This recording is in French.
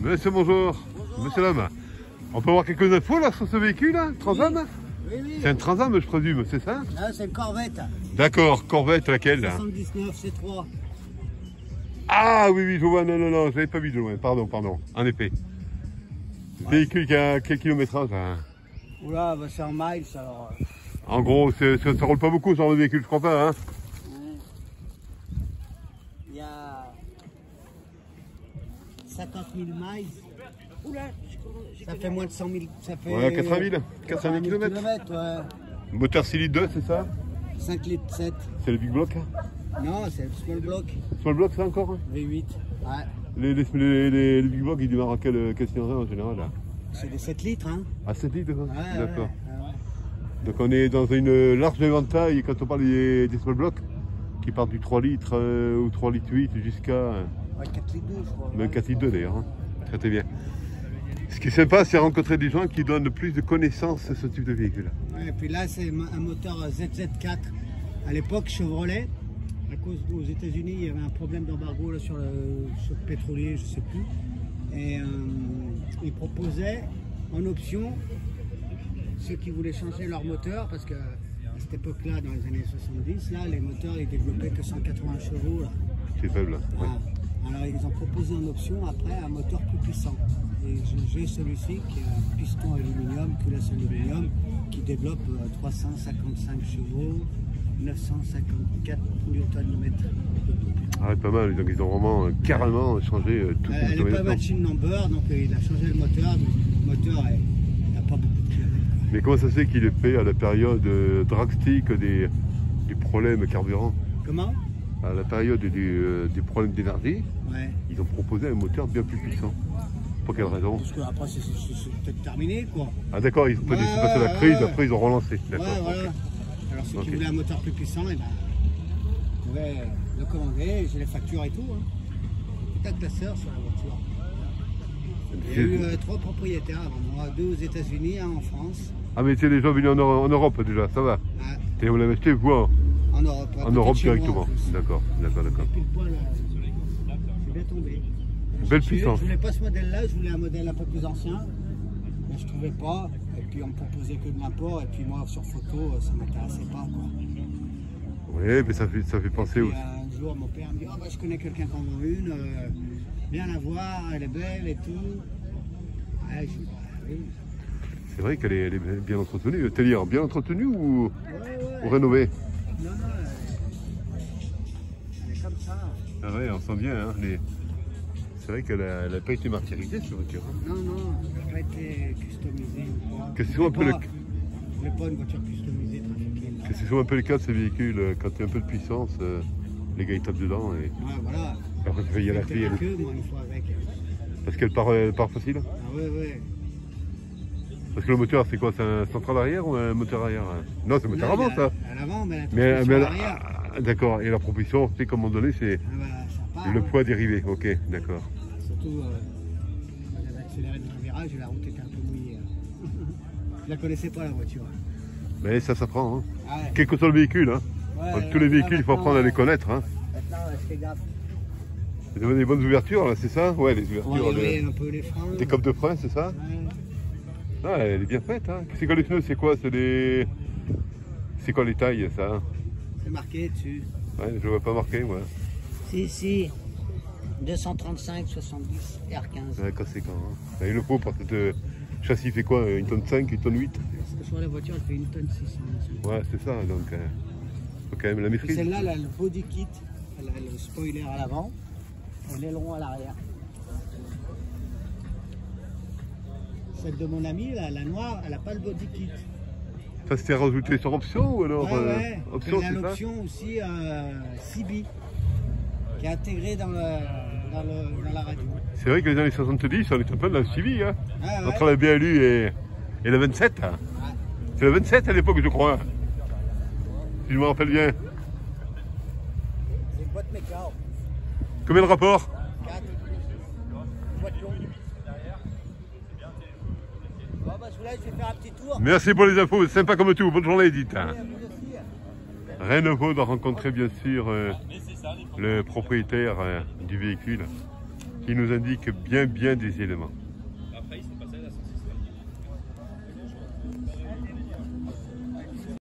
Monsieur, bonjour. Bonjour. Monsieur l'homme, on peut avoir quelques infos là sur ce véhicule, hein, Transam? Oui, oui. C'est un Transam, je présume, c'est ça? Là, c'est une Corvette. D'accord, Corvette, laquelle là? 79 C3. Ah oui, oui, je vois, non, je l'avais pas vu de loin, pardon, en effet. Ouais. Véhicule qui a quel kilométrage là? Oula, bah, c'est en miles alors. En gros, ça roule pas beaucoup sur le véhicule, je crois pas, hein? Il y a 50 000 miles. Oula, ça fait moins de 100 000. Ça fait ouais, 80 000 km. Ouais. Moteur 6 litres 2, c'est ça? 5 litres 7. C'est le big block hein? Non, c'est le small block. Small block, ça encore hein? V8. Ouais. Les big blocks, ils démarrent à quelle cylindrée en général là? C'est des 7 litres, hein? Ah, 7 litres, ouais, d'accord. Ouais. Donc on est dans une large éventail quand on parle des small blocks, qui partent du 3 litres ou 3 litres 8 jusqu'à... Ouais, 4 litres 2, je crois. Même 4 litres 2 d'ailleurs, hein. Très bien. Ce qui est sympa, c'est rencontrer des gens qui donnent plus de connaissances à ce type de véhicule. Ouais, et puis là, c'est un moteur ZZ4. À l'époque, Chevrolet, à cause aux États-Unis, il y avait un problème d'embargo sur le pétrolier, je ne sais plus. Et ils proposaient en option ceux qui voulaient changer leur moteur, parce que à cette époque-là, dans les années 70, là, les moteurs ils développaient que 180 chevaux. C'est faible. Ouais. Alors ils ont proposé en option après un moteur plus puissant. Et j'ai celui-ci qui a un piston aluminium, culasse aluminium, qui développe 355 chevaux, 954 Nm. Ah, pas mal, donc ils ont vraiment carrément changé tout. Elle n'est pas machine number, donc il a changé le moteur, mais le moteur n'a pas beaucoup de kilomètres. Mais comment ça se fait qu'il est fait à la période drastique des problèmes carburant? Comment? À la période des problèmes d'énergie, ouais. Ils ont proposé un moteur bien plus puissant. Pour quelle raison? Parce qu'après c'est peut-être terminé quoi. Ah d'accord, ils ont passé la crise, après ils ont relancé. D'accord. Ouais, voilà. Okay. Alors ceux qui voulaient un moteur plus puissant, eh ben, ils pouvaient le commander, j'ai les factures et tout. Hein. Tout un classeur sur la voiture. J'ai eu 3 propriétaires avant moi, 2 aux États-Unis, 1 en France. Ah mais c'est déjà venu en Europe déjà, ça va. Ouais. Et vous l'avez acheté vous en Europe. En Europe directement. D'accord. Et puis le poil, c'est bien tombé. Belle puissance. Je voulais pas ce modèle-là, je voulais un modèle un peu plus ancien. Mais je trouvais pas. Et puis on me proposait que de l'import. Et puis moi sur photo, ça m'intéressait pas quoi. Oui, mais ça fait penser aussi. Un jour mon père me dit, oh, bah, je connais quelqu'un qui en vend une, viens la voir, elle est belle et tout. Ouais, je dis, bah, oui. C'est vrai qu'elle est bien entretenue. C'est-à-dire bien entretenue ou rénovée? Non, elle est comme ça. Ah ouais, on sent bien. Hein, c'est vrai qu'elle n'a pas été martyrisée cette voiture. Hein. Non, elle n'a pas été customisée. Que ce soit un peu le... Je voulais pas une voiture customisée, trafiquée. Que ce soit un peu le cas de ces véhicules, quand il y a un peu de puissance, les gars ils tapent dedans. Et... Ouais, voilà. Après, il y a la clé. Moi, une fois avec. Parce qu'elle part facile? Ah ouais. Parce que le moteur, c'est quoi? C'est un central arrière ou un moteur arrière? Non, c'est un moteur avant, ça. À l'avant, mais à l'arrière. D'accord. Et la propulsion, c'est comme on donné, c'est le poids dérivé. Ok, d'accord. Surtout, j'avais accéléré dans un virage et la route était un peu mouillée. Je la connaissais pas, la voiture. Mais ça s'apprend. Hein. Ouais. Quel que soit le véhicule. Hein. Ouais, tous les véhicules, il faut apprendre à les connaître. Hein. Maintenant, je fais gaffe. Vous avez des bonnes ouvertures, là, c'est ça? Ouais, les ouvertures. Un peu les freins. Des coffres de frein, c'est ça? Ouais. Ah, elle est bien faite. Hein. C'est quoi les pneus? C'est quoi? C'est quoi les tailles, ça? C'est marqué dessus. Ouais, je ne vois pas marqué, moi. Si. 235, 70, R15. Ouais, conséquent. Hein. Il le faut parce que le châssis fait quoi? 1 tonne 5, 1 tonne 8? Parce que sur la voiture, elle fait 1 tonne 600. Ouais, c'est ça. Donc, faut quand même la maîtrise. Celle-là, elle a le body kit. Elle a le spoiler à l'avant et l'aileron à l'arrière. Celle de mon ami, la noire, elle n'a pas le body kit. Ça s'est rajouté sur option ou alors option, c'est ça? L'option aussi CB qui est intégrée dans la radio. C'est vrai que les années 70, on était un peu dans la CB, hein, entre la BLU et la 27. Hein. Ouais. C'est la 27 à l'époque, je crois. Si je me rappelle bien. C'est une boîte méca. Combien de rapports? 4. Boîte longue. Bon, bah, je vais faire un petit tour. Merci pour les infos, sympa comme tout. Bonne journée, Edith. Rien ne vaut de rencontrer bien sûr le propriétaire du véhicule. qui nous indique bien des éléments. Après, il s'est passé